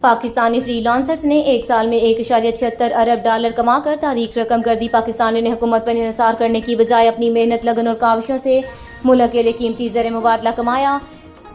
Pakistani free lancers نے ایک سال میں 1.76 ارب ڈالر کما کر تاریخ رقم کر دی۔ پاکستان نے حکومت پر انحصار کرنے کی بجائے اپنی محنت، لگن اور کاوشوں سے ملک کے لیے قیمتی زر مبادلہ کمایا۔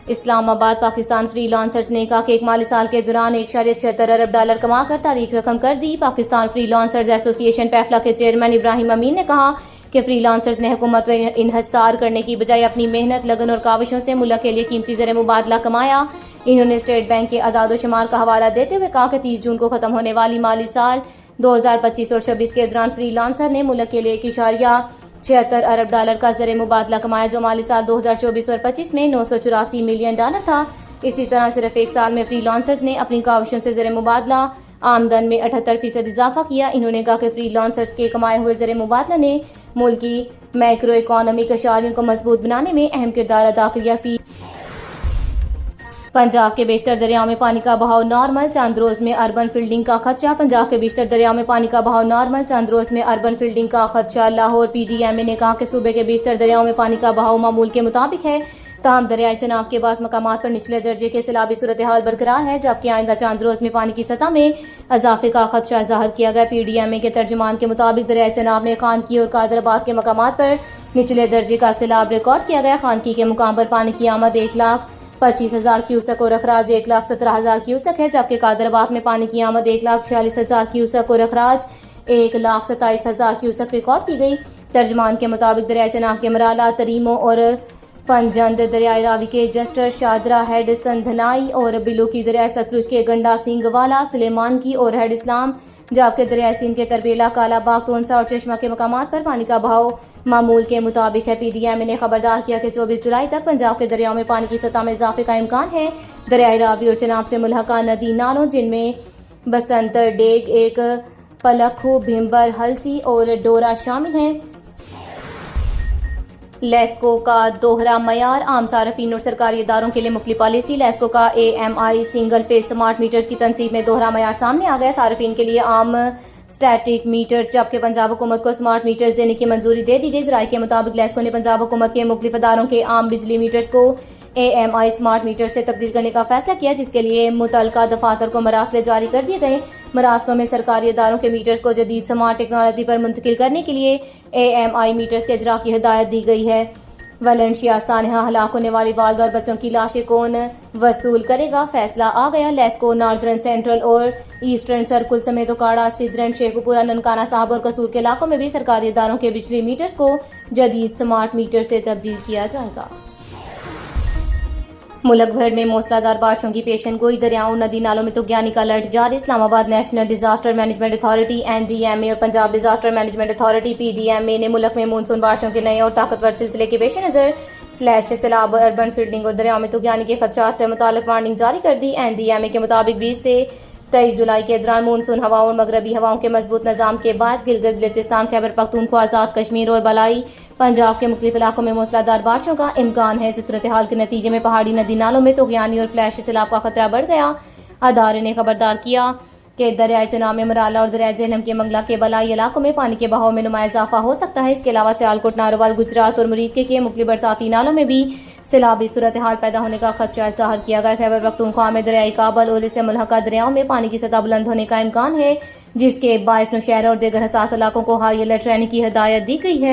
اسلام آباد پاکستان فری لانسرز نے کہا کہ ایک مالی سال کے دوران 1.76 ارب ڈالر کما کر تاریخ رقم کر دی۔ پاکستان فری لانسرز ایسوسی ایشن پیفلا کے چیئرمین ابراہیم امین نے کہا کہ فری لانسرز نے حکومت پر انحصار کرنے کی بجائے اپنی محنت، لگن اور کاوشوں سے ملک کے لیے قیمتی زر مبادلہ کمایا۔ انہوں نے اسٹیٹ بینک کے اعداد و شمار کا حوالہ دیتے ہوئے کہا کہ 30 جون کو ختم ہونے والی مالی سال 2025 اور 26 کے دوران فری لانسر نے ملک کے لیے 1.76 ارب ڈالر کا زر مبادلہ کمایا، جو مالی سال 2024 اور 25 میں 984 ملین ڈالر تھا۔ اسی طرح صرف ایک سال میں فری لانسرز نے اپنی کاوشوں سے زر مبادلہ آمدن میں 78% اضافہ کیا۔ انہوں نے کہا کہ فری لانسرز کے کمائے ہوئے زر مبادلہ نے ملکی میکرو اکانومک اشاریوں کو مضبوط بنانے میں اہم کردار ادا کیا۔ پنجاب کے بیشتر دریاؤں میں پانی کا بہاؤ نارمل، چند روز میں اربن فلڈنگ کا خدشہ۔ پنجاب کے بیشتر دریاؤں میں پانی کا بہاؤ نارمل، چند روز میں اربن فلڈنگ کا خدشہ۔ لاہور پی ڈی ایم اے نے کہا کہ صوبے کے بیشتر دریاؤں میں پانی کا بہاؤ معمول کے مطابق ہے، تاہم دریائے چناب کے بعض مقامات پر نچلے درجے کے سیلابی صورتحال برقرار ہے، جبکہ آئندہ چند روز میں پانی کی سطح میں اضافے کا خدشہ ظاہر کیا گیا۔ پی ڈی ایم اے کے ترجمان کے مطابق دریائے چناب میں خانقی اور قادر آباد کے مقامات پر نچلے درجے کا سیلاب ریکارڈ کیا گیا۔ خانقی کے مقام پر پانی کی آمد 1,25,000 کیوسک اور اخراج 1,17,000 کیوسک ہے، جبکہ قادر آباد میں پانی کی آمد 1,46,000 کیوسک اور اخراج 1,27,000 کیوسک ریکارڈ کی گئی۔ ترجمان کے مطابق دریائے چناب کے مرالا، تریمو اور پنجند، دریائے راوی کے جسٹر، شادرہ ہیڈ، سندھنائی اور بلو کی، دریائے ستلج کے گنڈا سنگھ والا، سلیمان کی اور ہیڈ اسلام، جبکہ دریائے سندھ کے تربیلا، کالا باغ، تونسا اور چشمہ کے مقامات پر پانی کا بہاؤ معمول کے مطابق ہے۔ پی ڈی ایم اے نے خبردار کیا کہ 24 جولائی تک پنجاب کے دریاؤں میں پانی کی سطح میں اضافے کا امکان ہے۔ دریائے راوی اور چناب سے ملحقہ ندی نالوں، جن میں بسنتر ڈیگ، ایک پلکھو، بھمبر، ہلسی اور ڈورا شامل ہیں۔ لیسکو کا دوہرا معیار، عام صارفین اور سرکاری اداروں کے لیے مختلف پالیسی۔ لیسکو کا AMI single phase smart meters کی تنصیب میں دوہرا معیار سامنے آ گیا۔ صارفین کے لیے عام اسٹیٹک میٹر، جبکہ پنجاب حکومت کو سمارٹ میٹرز دینے کی منظوری دے دی گئی۔ ذرائع کے مطابق لیسکو نے پنجاب حکومت کے مختلف اداروں کے عام بجلی میٹرز کو AMI سمارٹ میٹر سے تبدیل کرنے کا فیصلہ کیا، جس کے لیے متعلقہ دفاتر کو مراسلے جاری کر دیے گئے۔ مراسلوں میں سرکاری اداروں کے میٹرز کو جدید سمارٹ ٹیکنالوجی پر منتقل کرنے کے لیے AMI میٹرز کے اجرا کی ہدایت دی گئی ہے۔ ویلنشیا سانحہ، ہلاک ہونے والی والدہ اور بچوں کی لاشیں کون وصول کرے گا، فیصلہ آ گیا۔ لیسکو، ناردرن، سینٹرل اور ایسٹرن سرکل سمیت اوکاڑا، سدرن، شیخوپورہ، ننکانہ صاحب اور قصور کے علاقوں میں بھی سرکاری اداروں کے بجلی میٹرز کو جدید سمارٹ میٹر سے تبدیل کیا جائے گا۔ ملک بھر میں موسلا دھار بارشوں کی پیشن گوئی، دریاؤں، ندی نالوں میں طغیانی کا الرٹ جاری۔ اسلام آباد national disaster management authority NDMA اور Punjab disaster management authority PDMA نے ملک میں مونسون بارشوں کے نئے اور طاقتور سلسلے کے پیش نظر فلیش سیلاب، اربن فلڈنگ اور دریاؤں میں طغیانی کے خدشات سے متعلق وارننگ جاری کر دی۔ NDMA کے مطابق 20 سے 23 جولائی کے دوران مونسون ہواؤں اور مغربی ہواؤں کے مضبوط نظام کے باعث گلگت بلتستان، خیبر پختونخوا، آزاد کشمیر اور بالائی پنجاب کے مختلف علاقوں میں موسلا دھار بارشوں کا امکان ہے۔ اس صورتحال کے نتیجے میں پہاڑی ندی نالوں میں طغیانی اور فلیش سیلاب کا خطرہ بڑھ گیا۔ ادارے نے خبردار کیا کہ دریائے چناب میں مرالا اور دریائے جہلم کے منگلا کے بالائی علاقوں میں پانی کے بہاؤ میں نمایاں اضافہ ہو سکتا ہے۔ اس کے علاوہ سیالکوٹ، ناروال، گجرات اور مرید کے مختلف برساتی نالوں میں بھی سیلابی صورتحال پیدا ہونے کا خدشہ ظاہر کیا گیا۔ خیبر پختونخوا میں دریائے کابل اور اس سے ملحقہ دریاؤں میں پانی کی سطح بلند ہونے کا امکان ہے، جس کے باعث نوشہرہ اور دیگر حساس علاقوں کو ہائی الرٹ رہنے کی ہدایت دی گئی ہے۔